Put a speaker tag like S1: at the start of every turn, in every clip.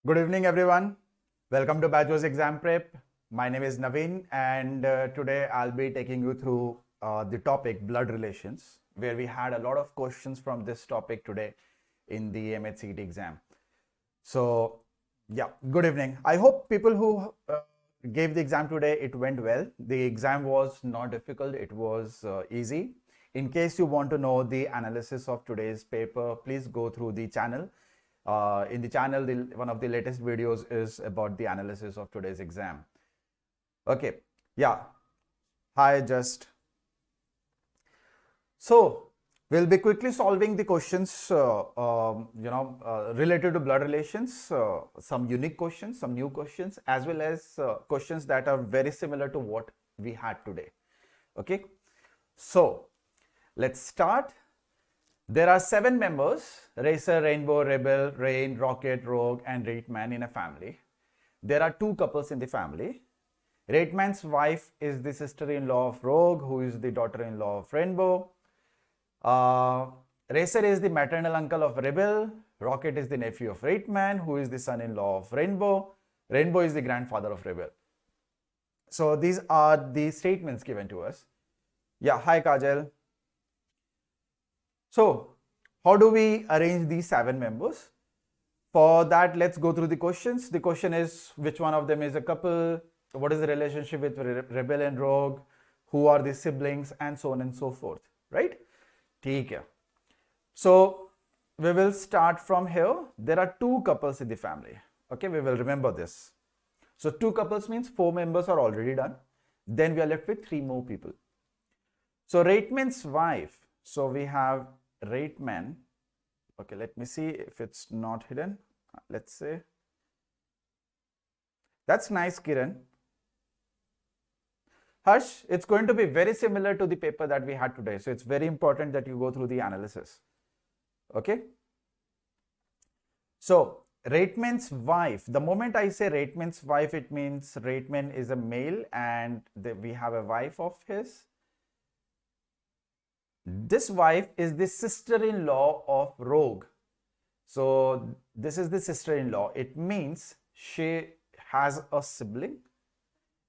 S1: Good evening, everyone. Welcome to BYJU'S Exam Prep. My name is Naveen, and today I'll be taking you through the topic blood relations, where we had a lot of questions from this topic today in the MAHCET exam. So, yeah, good evening. I hope people who gave the exam today, it went well. The exam was not difficult, it was easy. In case you want to know the analysis of today's paper, please go through the channel. In the channel, one of the latest videos is about the analysis of today's exam. Okay, yeah. Hi, just. So, we'll be quickly solving the questions, related to blood relations, some unique questions, some new questions, as well as questions that are very similar to what we had today. Okay, so let's start. There are 7 members: Racer, Rainbow, Rebel, Rain, Rocket, Rogue, and Rateman in a family. There are 2 couples in the family. Rateman's wife is the sister-in-law of Rogue, who is the daughter-in-law of Rainbow. Racer is the maternal uncle of Rebel. Rocket is the nephew of Rateman, who is the son-in-law of Rainbow. Rainbow is the grandfather of Rebel. So these are the statements given to us. Yeah, hi Kajal. So, how do we arrange these 7 members? For that, let's go through the questions. The question is, which one of them is a couple? What is the relationship with Rebel and Rogue? Who are the siblings? And so on and so forth, right? Okay. So, we will start from here. There are 2 couples in the family. Okay, we will remember this. So, 2 couples means 4 members are already done. Then we are left with 3 more people. So, Rateman's wife. So we have Rateman. Okay, let me see if it's not hidden. Let's say. That's nice, Kiran. Harsh, it's going to be very similar to the paper that we had today. So it's very important that you go through the analysis. Okay. So Rateman's wife. The moment I say Rateman's wife, it means Rateman is a male and we have a wife of his. This wife is the sister-in-law of Rogue. So this is the sister-in-law. It means she has a sibling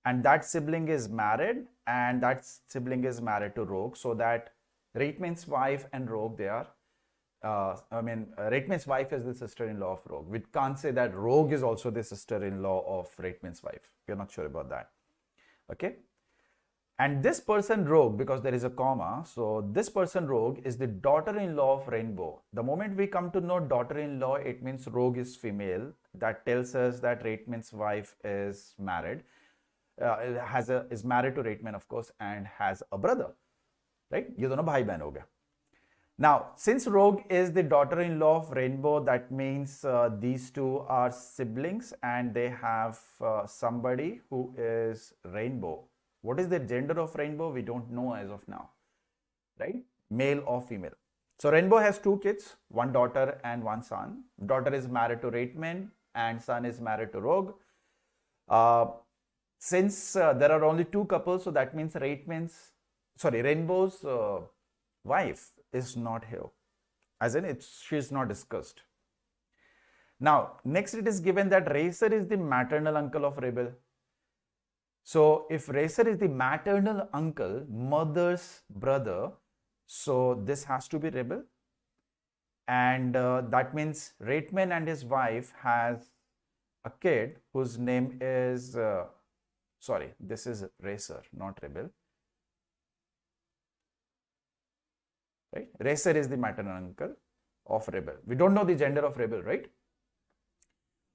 S1: and that sibling is married and that sibling is married to Rogue. So that Rateman's wife and Rogue, they are, Rateman's wife is the sister-in-law of Rogue. We can't say that Rogue is also the sister-in-law of Rateman's wife. We're not sure about that. Okay. And this person Rogue, because there is a comma, so this person Rogue is the daughter-in-law of Rainbow. The moment we come to know daughter-in-law, it means Rogue is female. That tells us that Rateman's wife is married, is married to Rateman, of course, and has a brother. Right? ये दोनों भाई बहन हो गए. Now, since Rogue is the daughter-in-law of Rainbow, that means these 2 are siblings and they have somebody who is Rainbow. What is the gender of Rainbow? We don't know as of now, right? Male or female. So Rainbow has 2 kids, 1 daughter and 1 son. Daughter is married to Rateman and son is married to Rogue. Since there are only 2 couples, so that means Rainbow's wife is not here. As in, she is not discussed. Now, next it is given that Racer is the maternal uncle of Rebel. So if Racer is the maternal uncle, mother's brother, so this has to be Rebel. And that means Rateman and his wife has a kid whose name is, this is Racer, not Rebel. Right? Racer is the maternal uncle of Rebel. We don't know the gender of Rebel, right?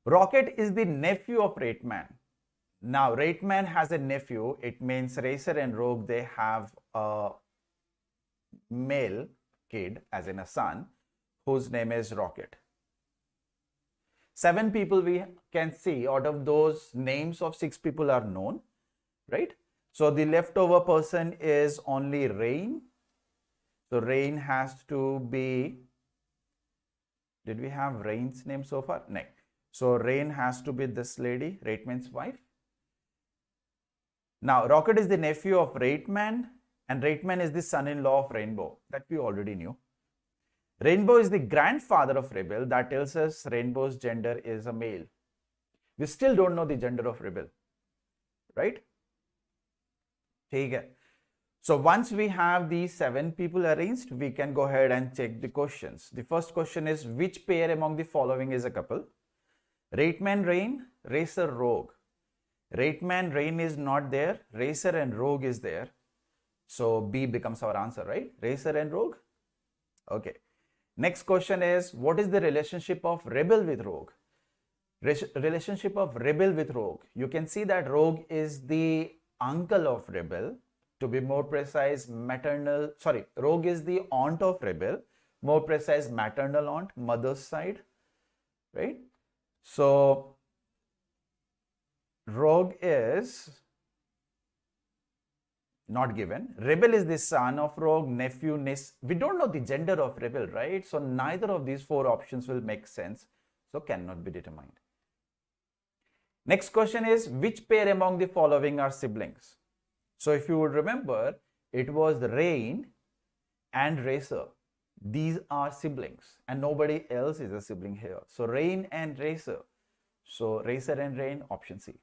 S1: Rocket is the nephew of Rateman. Now, Rateman has a nephew. It means Racer and Rogue, they have a male kid, as in a son, whose name is Rocket. 7 people we can see. Out of those, names of 6 people are known, right? So the leftover person is only Rain. So Rain has to be, did we have Rain's name so far? No. So Rain has to be this lady, Rateman's wife. Now, Rocket is the nephew of Rateman and Rateman is the son-in-law of Rainbow. That we already knew. Rainbow is the grandfather of Rebel. That tells us Rainbow's gender is a male. We still don't know the gender of rebel, right? Okay. So once we have these 7 people arranged, we can go ahead and check the questions. The first question is, which pair among the following is a couple? Rateman Rain, Racer Rogue. Rateman Rain is not there. Racer and Rogue is there. So B becomes our answer, right? Racer and Rogue. Okay. Next question is, what is the relationship of Rebel with Rogue? Relationship of Rebel with Rogue. You can see that Rogue is the uncle of Rebel. To be more precise, Rogue is the aunt of Rebel. More precise, maternal aunt, mother's side, right? So Rogue is not given. Rebel is the son of Rogue, nephew, niece. We don't know the gender of Rebel, right? So neither of these 4 options will make sense. So cannot be determined. Next question is, which pair among the following are siblings? So if you would remember, it was Rain and Racer. These are siblings and nobody else is a sibling here. So Rain and Racer. So Racer and Rain, option C.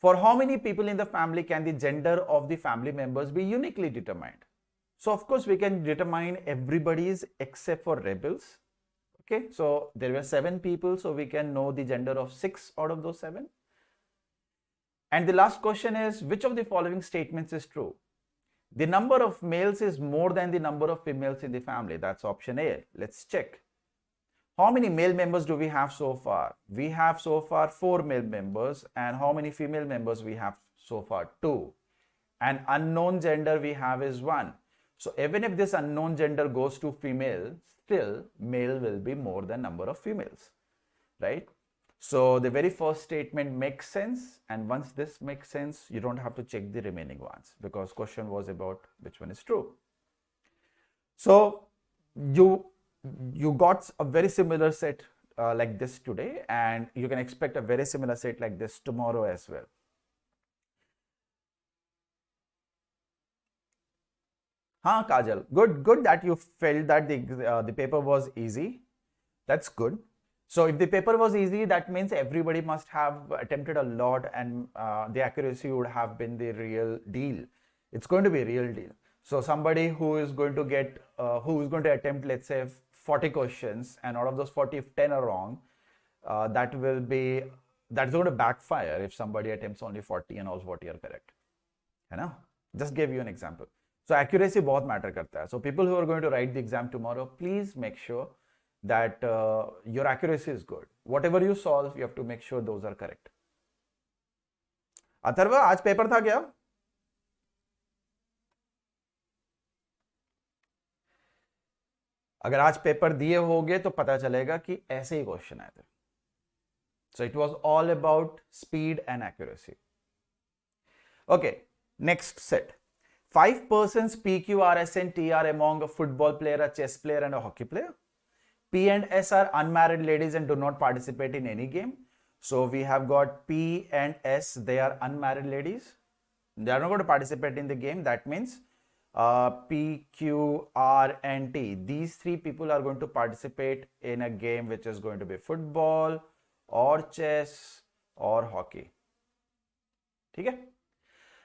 S1: For how many people in the family can the gender of the family members be uniquely determined? So of course we can determine everybody's except for Rebels. Okay, so there were 7 people, so we can know the gender of 6 out of those 7. And the last question is, which of the following statements is true? The number of males is more than the number of females in the family. That's option A. Let's check. How many male members do we have so far? We have so far 4 male members. And how many female members we have so far? 2. And unknown gender we have is 1. So even if this unknown gender goes to female, still male will be more than number of females, right? So the very first statement makes sense, and once this makes sense, you don't have to check the remaining ones because question was about which one is true. So you got a very similar set like this today, and you can expect a very similar set like this tomorrow as well. Kajal, good that you felt that the paper was easy. That's good. So if the paper was easy, that means everybody must have attempted a lot, and the accuracy would have been the real deal. It's going to be a real deal. So somebody who is going to get, who is going to attempt, let's say 40 questions, and out of those 40, if 10 are wrong, that's going to backfire if somebody attempts only 40 and all 40 are correct. You know? Just give you an example. So accuracy बहुत matter करता है. So people who are going to write the exam tomorrow, please make sure that your accuracy is good. Whatever you solve, you have to make sure those are correct. Atharva, आज paper था क्या? अगर आज paper दिए होगे तो पता चलेगा कि ऐसे ही क्वेश्चन आए थे. So it was all about speed and accuracy. Okay, next set. 5 persons P, Q, R, S and T are among a football player, a chess player and a hockey player. P and S are unmarried ladies and do not participate in any game. So we have got P and S, they are unmarried ladies. They are not going to participate in the game. That means P, Q, R and T. These 3 people are going to participate in a game which is going to be football or chess or hockey. Okay?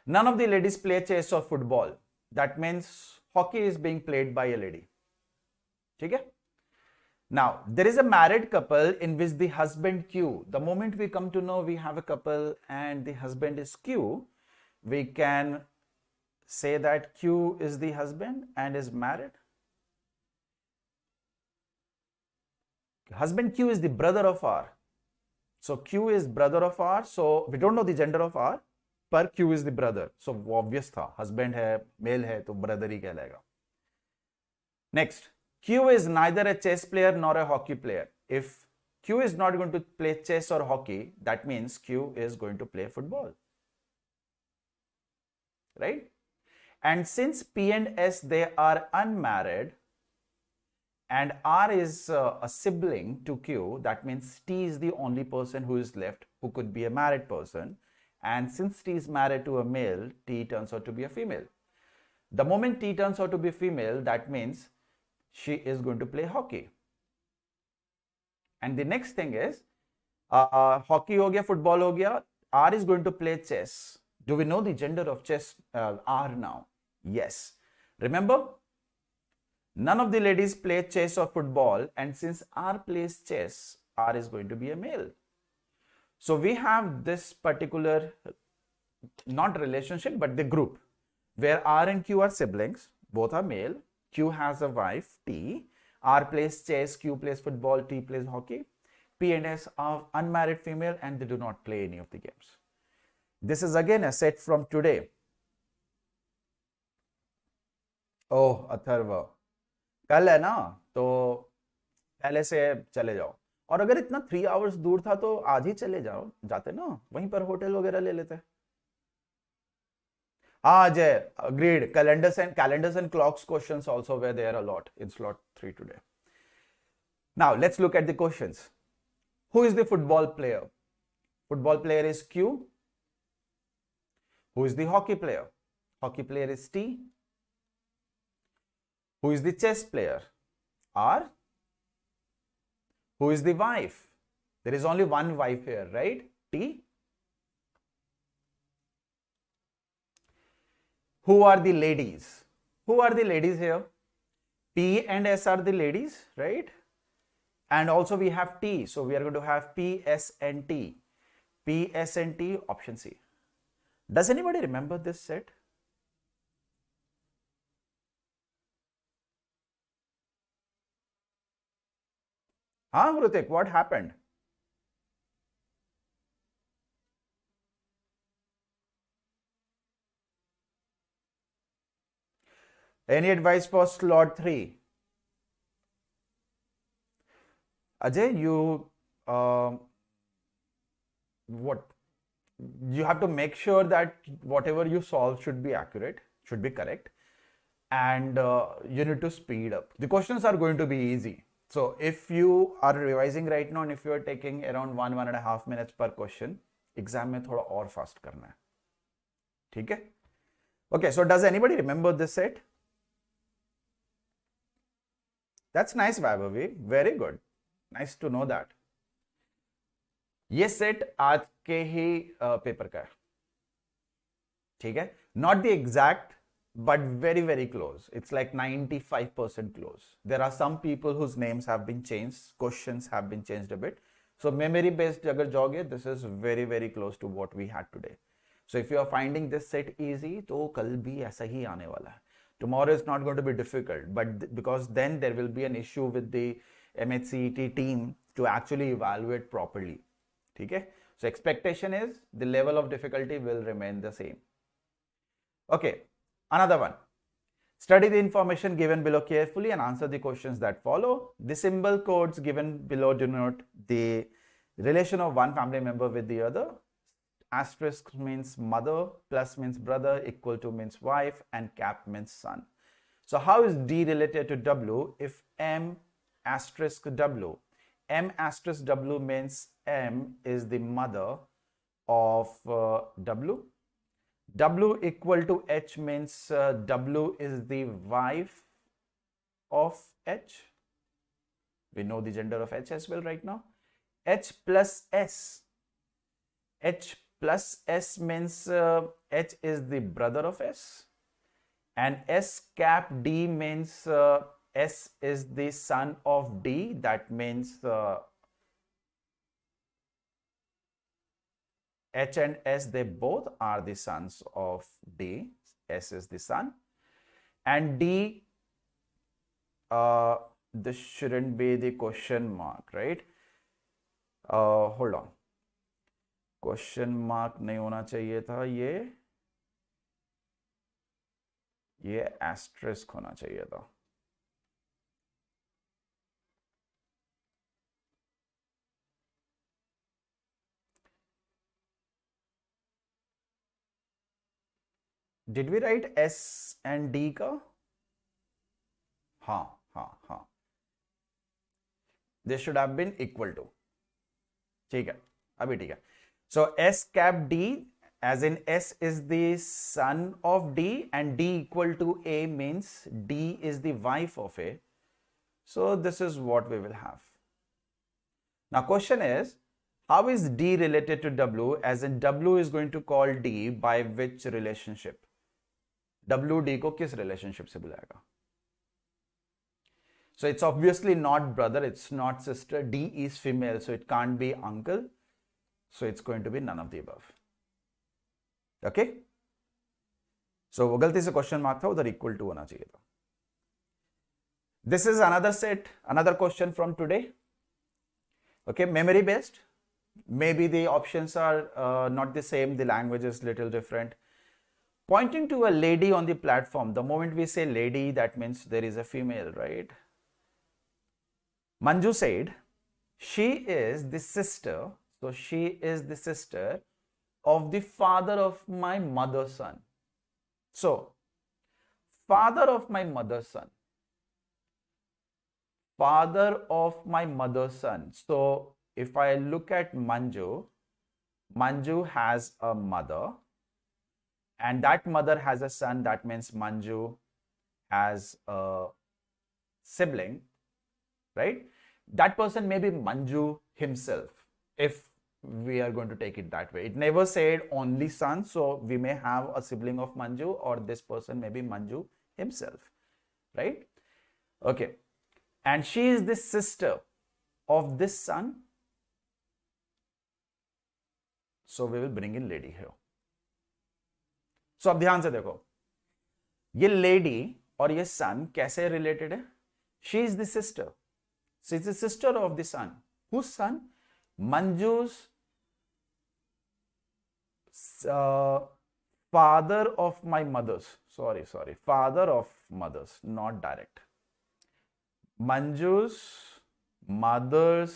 S1: None of the ladies play chess or football. That means hockey is being played by a lady. Okay? Now, there is a married couple in which the husband Q, the moment we come to know we have a couple and the husband is Q, we can say that Q is the husband and is married. Husband Q is the brother of R. So Q is brother of R. So we don't know the gender of R, but Q is the brother. So obvious tha, husband hai, male hai, to brother hi kehlayega. Next, Q is neither a chess player nor a hockey player. If Q is not going to play chess or hockey, that means Q is going to play football. Right? And since P and S, they are unmarried, and R is a sibling to Q, that means T is the only person who is left who could be a married person. And since T is married to a male, T turns out to be a female. The moment T turns out to be female, that means she is going to play hockey. And the next thing is, hockey हो गया, football हो गया. R is going to play chess. Do we know the gender of chess? R now. Yes. Remember, none of the ladies play chess or football, and since R plays chess, R is going to be a male. So we have this particular, not relationship, but the group where R and Q are siblings, both are male. Q has a wife, T. R plays chess, Q plays football, T plays hockey. P and S are unmarried female and they do not play any of the games. This is again a set from today. Oh, Atharva, कल है ना, तो पहले से चले जाओ. और अगर इतना 3 आवर्स दूर था तो आज ही चले जाओ, जाते ना, वहीं पर होटल वगैरह ले लेते. हाँ जय, agreed. Calendars and clocks questions also were there a lot in slot 3 today. Now let's look at the questions. Who is the football player? Football player is Q. Who is the hockey player? Hockey player is T. Who is the chess player? R. Who is the wife? There is only one wife here, right? T. Who are the ladies? Who are the ladies here? P and S are the ladies, right? And also we have T. So we are going to have P, S and T. P, S and T, option C. Does anybody remember this set? Huh, Hrutik, what happened? Any advice for slot 3? Ajay, what? You have to make sure that whatever you solve should be accurate, should be correct, and you need to speed up. The questions are going to be easy. So if you are revising right now and if you are taking around 1.5 minutes per question, exam में थोड़ा और fast करना है. ठीक है? Okay, so does anybody remember this set? That's nice, Vaibhavi. Very good. Nice to know that. ये set आज के ही पेपर का है. ठीक है? Not the exact, but very, very close. It's like 95% close. There are some people whose names have been changed, questions have been changed a bit. So memory based अगर जाओगे, this is very, very close to what we had today. So if you are finding this set easy, तो कल भी ऐसा ही आने वाला है. Tomorrow is not going to be difficult, but because then there will be an issue with the MAHCET team to actually evaluate properly. Okay? So expectation is the level of difficulty will remain the same. Okay, another one. Study the information given below carefully and answer the questions that follow. The symbol codes given below denote the relation of one family member with the other. Asterisk means mother, plus means brother, equal to means wife, and cap means son. So how is D related to W if M asterisk W? M asterisk W means M is the mother of W. W equal to H means W is the wife of H. We know the gender of H as well right now. H plus S. H plus S means H is the brother of S. And S cap D means S is the son of D. That means H and S, they both are the sons of D. S is the son. And D, this shouldn't be the question mark, right? Hold on. Question mark नहीं होना चाहिए था, ये asterisk होना चाहिए था. Did we write S and D का? हाँ. This should have been equal to. ठीक है, अभी ठीक है. So S cap D, as in S is the son of D and D equal to A means D is the wife of A. So this is what we will have. Now question is, How is D related to W? As in W is going to call D by which relationship? W D को किस relationship से बुलाएगा? So it's obviously not brother, it's not sister. D is female, so it can't be uncle. So it's going to be none of the above. Okay? So वो गलती से question mark था, उधर equal to होना चाहिए था. This is another set, another question from today. Okay, memory based. Maybe the options are not the same, the language is little different. Pointing to a lady on the platform. The moment we say lady, that means there is a female, right? Manju said, she is the sister. So she is the sister of the father of my mother's son. So, father of my mother's son. Father of my mother's son. So, if I look at Manju, Manju has a mother and that mother has a son. That means Manju has a sibling, right? That person may be Manju himself, if we are going to take it that way. It never said only son, so we may have a sibling of Manju, or this person may be Manju himself, right? Okay. And she is the sister of this son. So we will bring in lady here. So अब ध्यान से देखो, ये lady और ये son कैसे related है? She is the sister. She is the sister of the son. Whose son? Manju's father of my mother's. Sorry. Father of mother's, not direct. Manju's mother's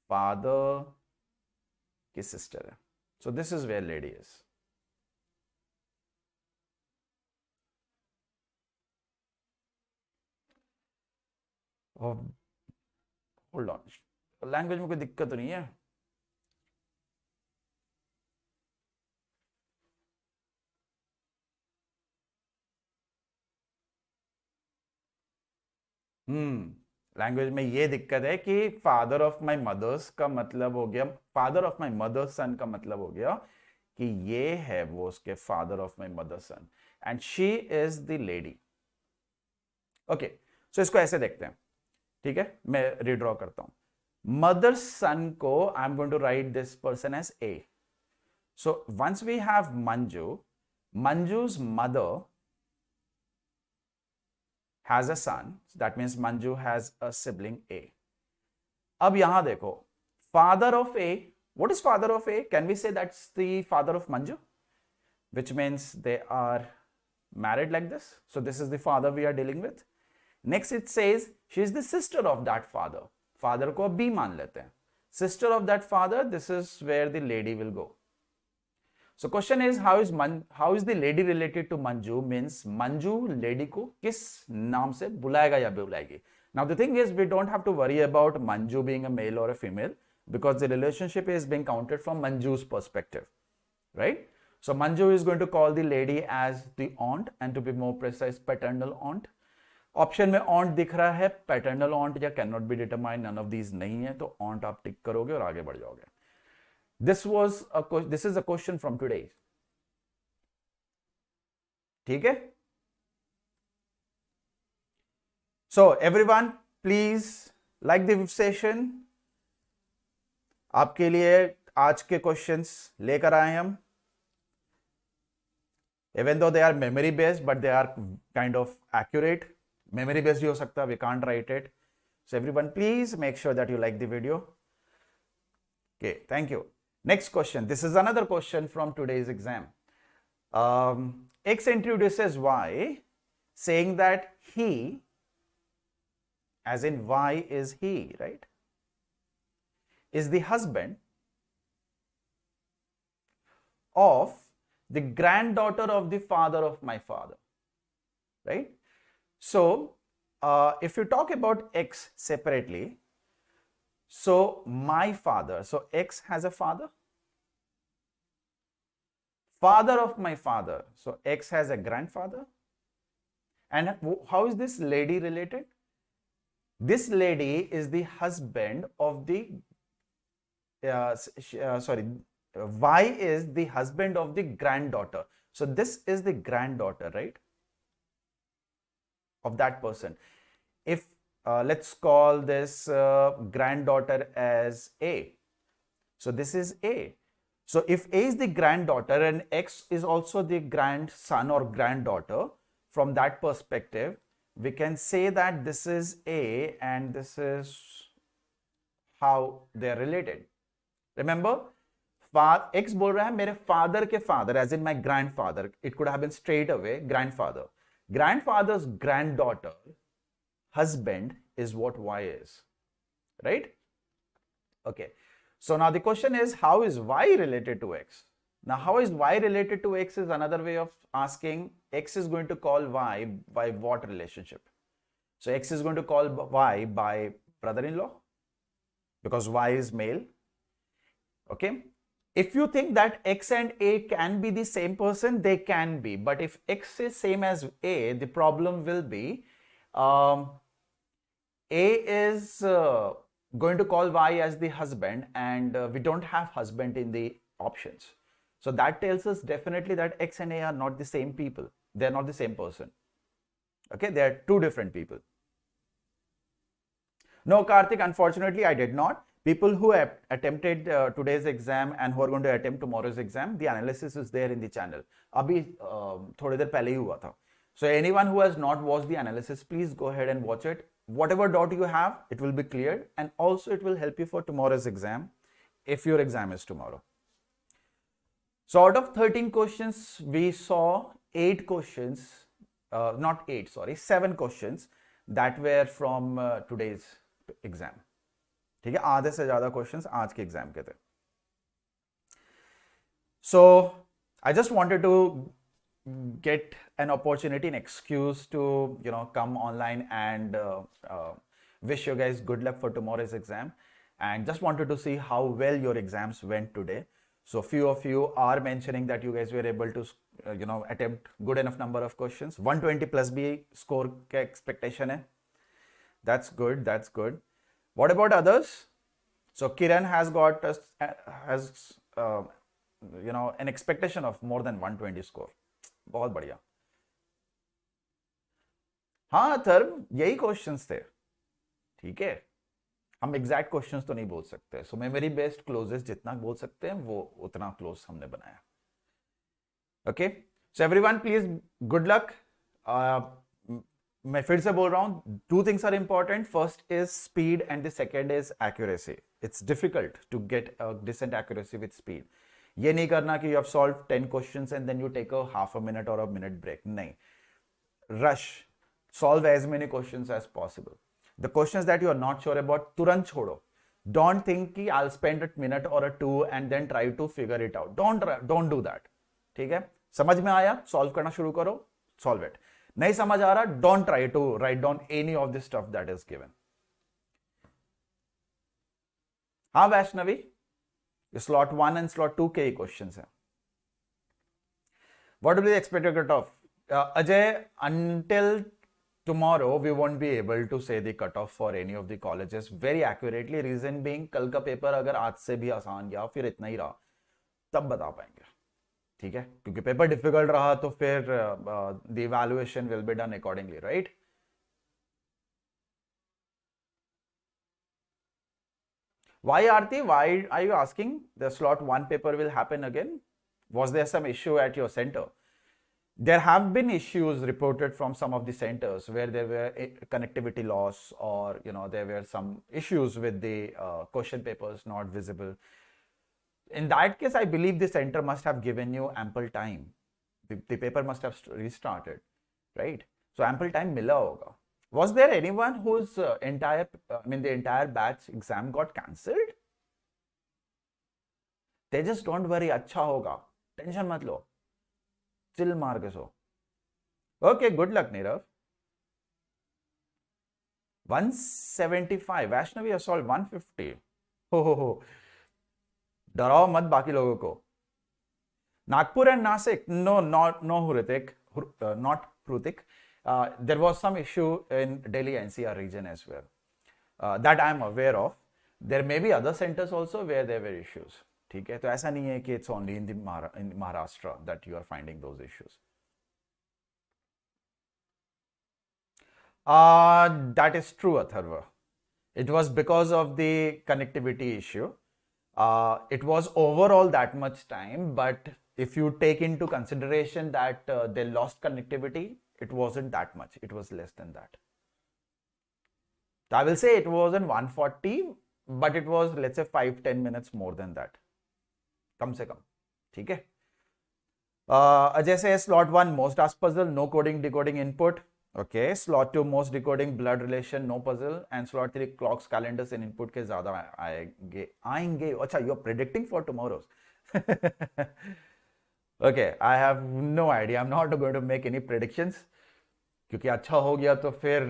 S1: father की sister है. So this is where lady is. Oh, hold on. Language में कोई दिक्कत तो नहीं है? Language में ये दिक्कत है कि फादर ऑफ माई मदर्स का मतलब हो गया, father of my mother's son का मतलब हो गया कि ये है वो उसके father of my mother's son and she is the lady. Okay, so इसको ऐसे देखते हैं, ठीक है? मैं रिड्रॉ करता हूं. मदर्स सन को I am going to write this person as A. So once we have Manju, Manju's mother has a son, that means Manju has a sibling A. अब यहां देखो, father of A, what is father of A? Can we say that's the father of Manju? Which means they are married like this. So this is the father we are dealing with. Next it says she is the sister of that father. Father को B मान लेते हैं. Sister of that father, this is where the lady will go. So question is, how is the lady related to Manju? Means Manju lady को किस नाम से बुलाएगा या बुलाएगी? Now the thing is, we don't have to worry about Manju being a male or a female, because the relationship is being counted from Manju's perspective, right? So Manju is going to call the lady as the aunt, and to be more precise, paternal aunt. Option में aunt दिख रहा है, paternal aunt या cannot be determined, none of these नहीं है, तो aunt आप टिक करोगे और आगे बढ़ जाओगे. This is a question from today. ठीक है? So everyone, please like the session. आपके लिए आज के questions लेकर आए हम. Even though they are memory based, but they are kind of accurate. Memory based ही हो सकता है, we can't write it. So everyone, please make sure that you like the video. Okay, thank you. Next question. This is another question from today's exam. X introduces Y, saying that he, as in Y is he, right, is the husband of the granddaughter of the father of my father, right? So, if you talk about X separately, so my father, so X has a father, father of my father, so X has a grandfather. And how is this lady related? This lady is the husband of the Y is the husband of the granddaughter. So this is the granddaughter, right, of that person. If let's call this granddaughter as A. So this is A. So if A is the granddaughter and X is also the grandson or granddaughter, from that perspective, we can say that this is A and this is how they are related. Remember, X बोल रहा है मेरे father के father, as in my grandfather. It could have been straight away grandfather. Grandfather's granddaughter, husband is what Y is, right? Okay. So now the question is, how is Y related to X? Now, how is Y related to X is another way of asking. X is going to call Y by what relationship? So X is going to call Y by brother-in-law because Y is male. Okay. If you think that X and A can be the same person, they can be. But if X is same as A, the problem will be A is going to call Y as the husband, and we don't have husband in the options. So that tells us definitely that X and A are not the same people. They are not the same person. Okay, they are two different people. No, Karthik, unfortunately, I did not. People who have attempted today's exam and who are going to attempt tomorrow's exam, the analysis is there in the channel. Abhi थोड़ी देर पहले ही हुआ था. So anyone who has not watched the analysis, please go ahead and watch it. Whatever doubt you have, it will be cleared, and also it will help you for tomorrow's exam if your exam is tomorrow. So out of 13 questions, we saw 8 questions, not 8, sorry, 7 questions that were from today's exam. ठीक है, आधे से ज़्यादा questions आज के exam के थे. So I just wanted to get an opportunity, an excuse to come online and wish you guys good luck for tomorrow's exam, and just wanted to see how well your exams went today. So few of you are mentioning that you guys were able to attempt good enough number of questions. 120 plus भी score का expectation है. That's good. That's good. What about others? So Kiran has got an expectation of more than 120 score. बहुत बढ़िया. हाँ अथर्व, यही questions थे. ठीक है, हम एग्जैक्ट क्वेश्चंस तो नहीं बोल सकते. सो मैं वेरी बेस्ट क्लोजेस्ट जितना बोल सकते हैं वो उतना क्लोज हमने बनाया. Okay, so everyone please good luck. मैं फिर से बोल रहा हूं, 2 things are important. First is speed and the second is accuracy. It's difficult to get a decent accuracy with speed. ये नहीं करना कि you have solved 10 questions and then you take a half a minute or a minute break. नहीं. Rush. Solve as many questions as possible. The questions that you are not sure about, तुरंत छोड़ो. Don't think कि I'll spend a minute or a 2 and then try to figure it out. Don't do that. ठीक है? समझ में आया? Solve करना शुरू करो. Solve it. नहीं समझ आ रहा, don't try to write down any of the stuff that is given. हाँ वैष्णवी, slot 1 and slot 2 के ही questions हैं. What will be the expected cutoff? Ajay, until tomorrow we won't be able to say the cutoff for any of the colleges very accurately. Reason being, कल का paper अगर आज से भी आसान या फिर इतना ही रहा तब बता पाएंगे. ठीक है, क्योंकि पेपर डिफिकल्ट रहा तो फिर the evaluation will be done accordingly, right? Why Aarti? Why are you asking? The slot 1 paper will happen again? Was there some issue at your center? There have been issues reported from some of the centers where there were connectivity loss, or there were some issues with the question papers not visible. In that case, I believe the center must have given you ample time. The paper must have restarted, right? So ample time mila hoga. Was there anyone whose the entire batch exam got cancelled? They just don't worry, अच्छा होगा. Tension मत लो. Chill मार के सो. Okay, good luck, Nirav. 175. Vaishnavi assault 150. हो. डराओ मत बाकी लोगों को. Nagpur and Nasik, no, Hritik, not Hrutik. There was some issue in Delhi NCR region as well. That I am aware of. There may be other centers also where there were issues. ठीक है, तो ऐसा नहीं है कि it's only in Maharashtra that you are finding those issues. That is true, Atharva. It was because of the connectivity issue. It was overall that much time, but if you take into consideration that they lost connectivity, it wasn't that much. It was less than that. I will say it wasn't 140, but it was, let's say, 5-10 minutes more than that. कम से कम, ठीक है. Ajay says slot 1 most asked puzzle, no coding decoding input. Okay, slot 2 most decoding blood relation, no puzzle, and slot 3 clocks calendars and input के ज़्यादा आएंगे. अच्छा, you are predicting for tomorrow's. Okay, I have no idea. I'm not going to make any predictions. क्योंकि अच्छा हो गया तो फिर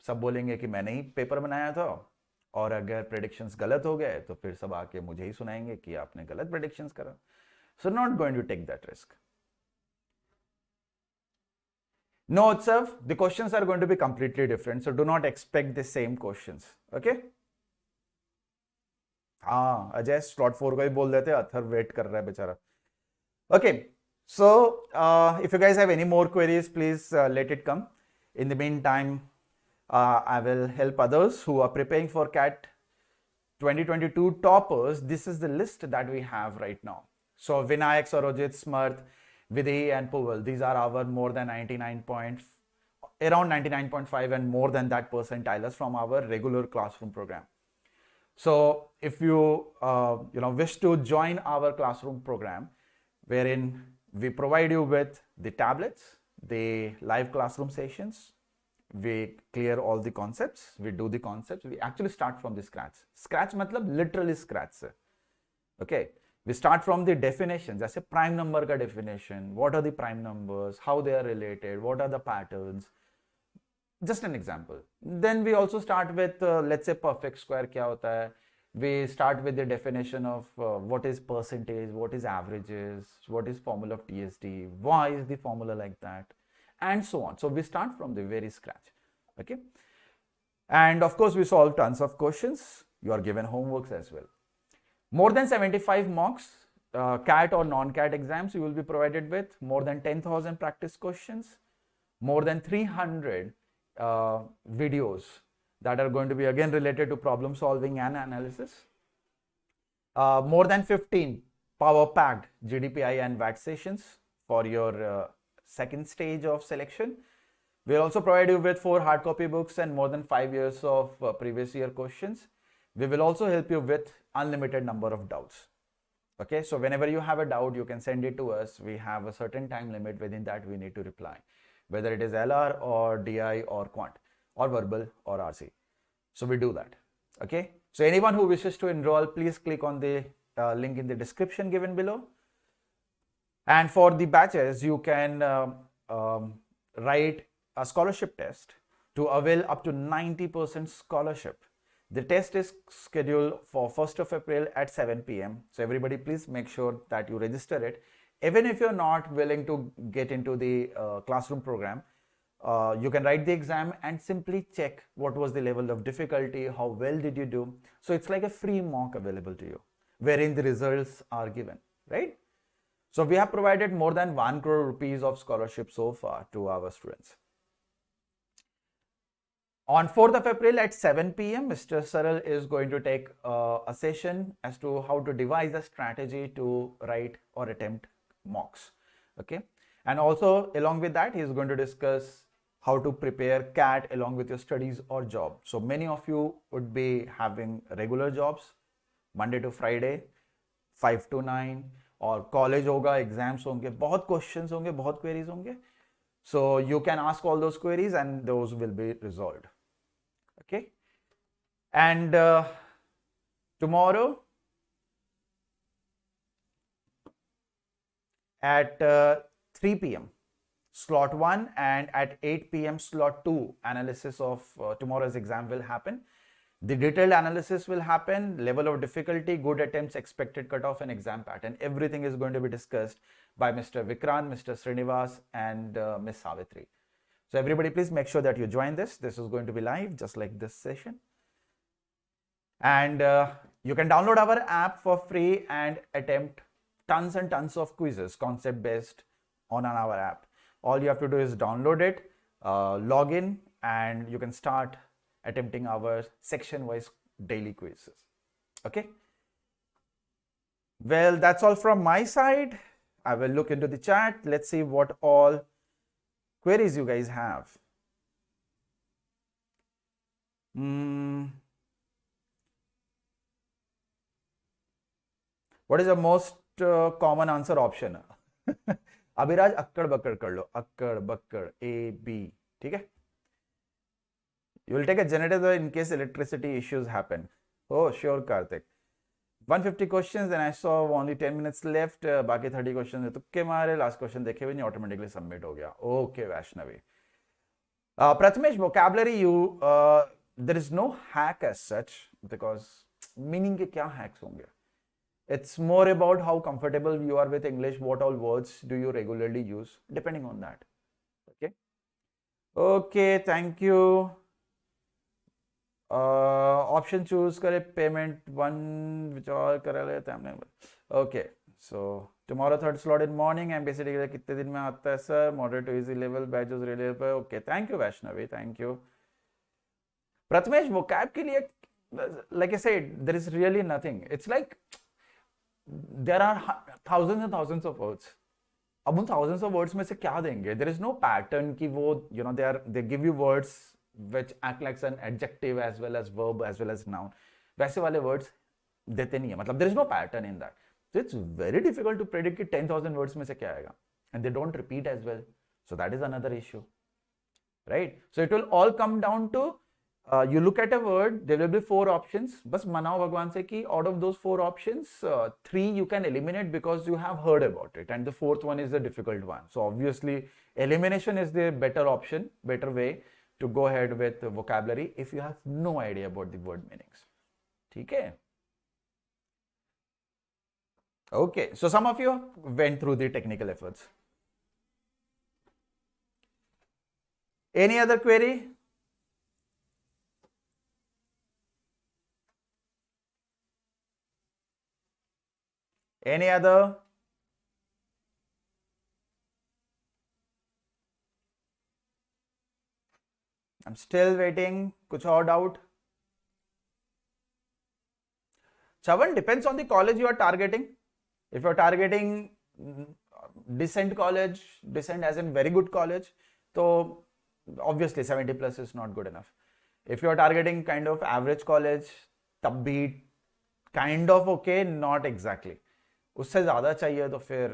S1: सब बोलेंगे कि मैंने ही पेपर बनाया था, और अगर प्रेडिक्शंस गलत हो गए तो फिर सब आके मुझे ही सुनाएंगे कि आपने गलत प्रेडिक्शंस करा. So not going to take that risk. No, Utsav, the questions are going to be completely different. So do not expect the same questions. Okay? हाँ, अजय slot 4 को ही बोल देते, अथर वेट कर रहा है बेचारा. Okay, so if you guys have any more queries, please let it come. In the meantime, I will help others who are preparing for CAT 2022 toppers. This is the list that we have right now. So Vinayak, Sarojit, Smarth, Vidhi and Puval, these are our more than 99.5 and more than that percentilers from our regular classroom program. So if you wish to join our classroom program, wherein we provide you with the tablets, the live classroom sessions, we clear all the concepts, we do the concepts, we actually start from the scratch. Scratch matlab literally scratch se. Okay, we start from the definitions, as a prime number ka definition, what are the prime numbers, how they are related, what are the patterns, just an example. Then we also start with let's say perfect square kya hota hai. We start with the definition of what is percentage, what is averages, what is formula of TSD, why is the formula like that, and so on. So we start from the very scratch. Okay, and of course we solve tons of questions. You are given homeworks as well. More than 75 mocks, CAT or non-CAT exams you will be provided with, more than 10,000 practice questions, more than 300 videos that are going to be again related to problem solving and analysis, more than 15 power-packed GDPI and VAT sessions for your second stage of selection. We'll also provide you with 4 hard copy books and more than 5 years of previous year questions. We will also help you with unlimited number of doubts. Okay, so whenever you have a doubt, you can send it to us. We have a certain time limit within that we need to reply, whether it is LR or DI or quant or verbal or RC. So we do that. Okay, so anyone who wishes to enroll, please click on the link in the description given below. And for the batches, you can write a scholarship test to avail up to 90% scholarship. The test is scheduled for 1st of April at 7 p.m. So everybody please make sure that you register it. Even if you're not willing to get into the classroom program, you can write the exam and simply check what was the level of difficulty, how well did you do. So it's like a free mock available to you, wherein the results are given, right? So we have provided more than 1 crore rupees of scholarship so far to our students. On 4th of April at 7 p.m, Mr. Saral is going to take a session as to how to devise a strategy to write or attempt mocks. Okay, and also along with that, he is going to discuss how to prepare CAT along with your studies or job. So many of you would be having regular jobs, Monday to Friday, 5 to 9, और college होगा, exams होंगे, बहुत questions होंगे, बहुत queries होंगे. So you can ask all those queries and those will be resolved. Okay, and tomorrow at 3 p.m. slot 1 and at 8 p.m. slot 2 analysis of tomorrow's exam will happen. The detailed analysis will happen, level of difficulty, good attempts, expected cutoff and exam pattern. Everything is going to be discussed by Mr. Vikrant, Mr. Srinivas and Ms. Savitri. So everybody please make sure that you join this. This is going to be live just like this session. And you can download our app for free and attempt tons and tons of quizzes, concept based, on our app. All you have to do is download it, log in, and you can start attempting our section wise daily quizzes. Okay. Well, that's all from my side. I will look into the chat. Let's see what all queries you guys have. What is the most common answer option? Abhiraj अक्कड़ बक्कड़ कर लो, अक्कड़ बक्कड़ A B, ठीक है? You will take a generator in case electricity issues happen. Oh, sure, Karthik. 150 questions, and I saw only 10 minutes left. बाकी 30 questions है तुक्के मारे, last question देखे भी नहीं, automatically submit हो गया. Okay, Vaishnavi. Prathamesh, vocabulary, there is no hack as such, because meaning के क्या hacks होंगे? It's more about how comfortable you are with English, what all words do you regularly use, depending on that. Okay. Okay, thank you. Option choose करे payment one which all करा लेते हैं हमने. Okay, so tomorrow third slot in morning and basically कितने दिन में आता है sir? Moderate to easy level, BYJU'S really help. Okay, thank you Vaishnavi, thank you. Prathamesh, vocab के लिए, like I said, there is really nothing. It's like there are thousands and thousands of words. अब उन thousands of words में से क्या देंगे? There is no pattern कि वो they give you words which act like an adjective as well as verb as well as noun. वैसे वाले words देते नहीं है. मतलब there is no pattern in that. So it's very difficult to predict कि 10,000 words में से क्या आएगा. And they don't repeat as well. So that is another issue, right? So it will all come down to you look at a word, there will be 4 options. बस मनाओ भगवान से कि out of those 4 options, 3 you can eliminate because you have heard about it, and the 4th one is the difficult one. So obviously, elimination is the better option, better way to go ahead with vocabulary if you have no idea about the word meanings. ठीक है? Okay, so some of you went through the technical efforts. Any other query? Any other? I'm still waiting. Kuch और doubt? Chavan, depends on the college you are targeting. If you are targeting decent college, decent as in very good college, so obviously 70 plus is not good enough. If you are targeting kind of average college, तब भी kind of okay, not exactly. उससे ज़्यादा चाहिए तो फिर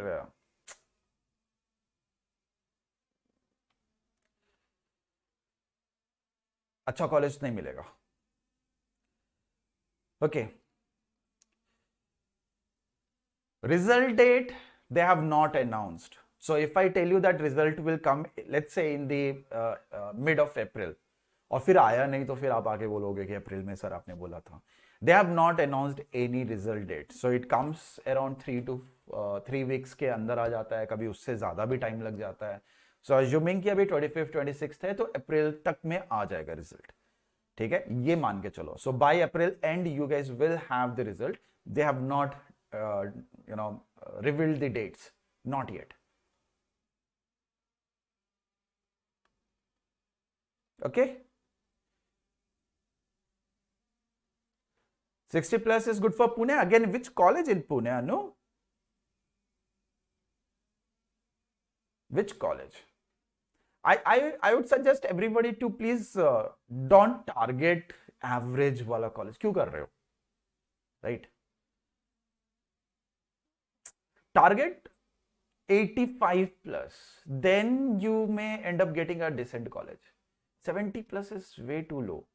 S1: अच्छा college नहीं मिलेगा. Okay. Result date, they have not announced. So if I tell you that result will come, let's say in the mid of April, और फिर आया नहीं तो फिर आप आके बोलोगे कि अप्रैल में सर आपने बोला था. They have not announced any result date. So it comes around 3 to 3 weeks के अंदर आ जाता है, कभी उससे ज़्यादा भी टाइम लग जाता है. So assuming कि अभी 25th 26th है तो अप्रैल तक में आ जाएगा रिजल्ट. ठीक है, ये मान के चलो. So by April end you guys will have the result. They have not revealed the dates, not yet. Okay. 60 plus is good for Pune. Again, which college in Pune, Anu? Which college? I would suggest everybody to please don't target average wala college. क्यों कर रहे हो? Right? Target 85 plus. Then you may end up getting a decent college. 70 plus is way too low.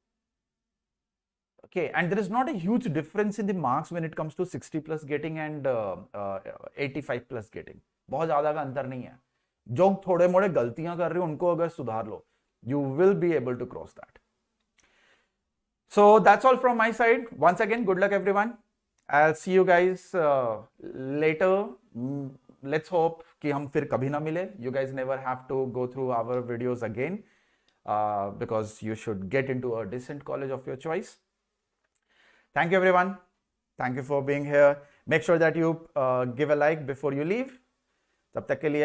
S1: Okay, and there is not a huge difference in the marks when it comes to 60 plus getting and 85 plus getting. बहुत ज़्यादा का अंतर नहीं है. जो थोड़े मोड़े गलतियां कर रहे हो उनको अगर सुधार लो, you will be able to cross that. So that's all from my side. Once again, good luck everyone. I'll see you guys later. Let's hope कि हम फिर कभी ना मिले. You guys never have to go through our videos again because you should get into a decent college of your choice. Thank you everyone. Thank you for being here. Make sure that you give a like before you leave. तब तक के लिए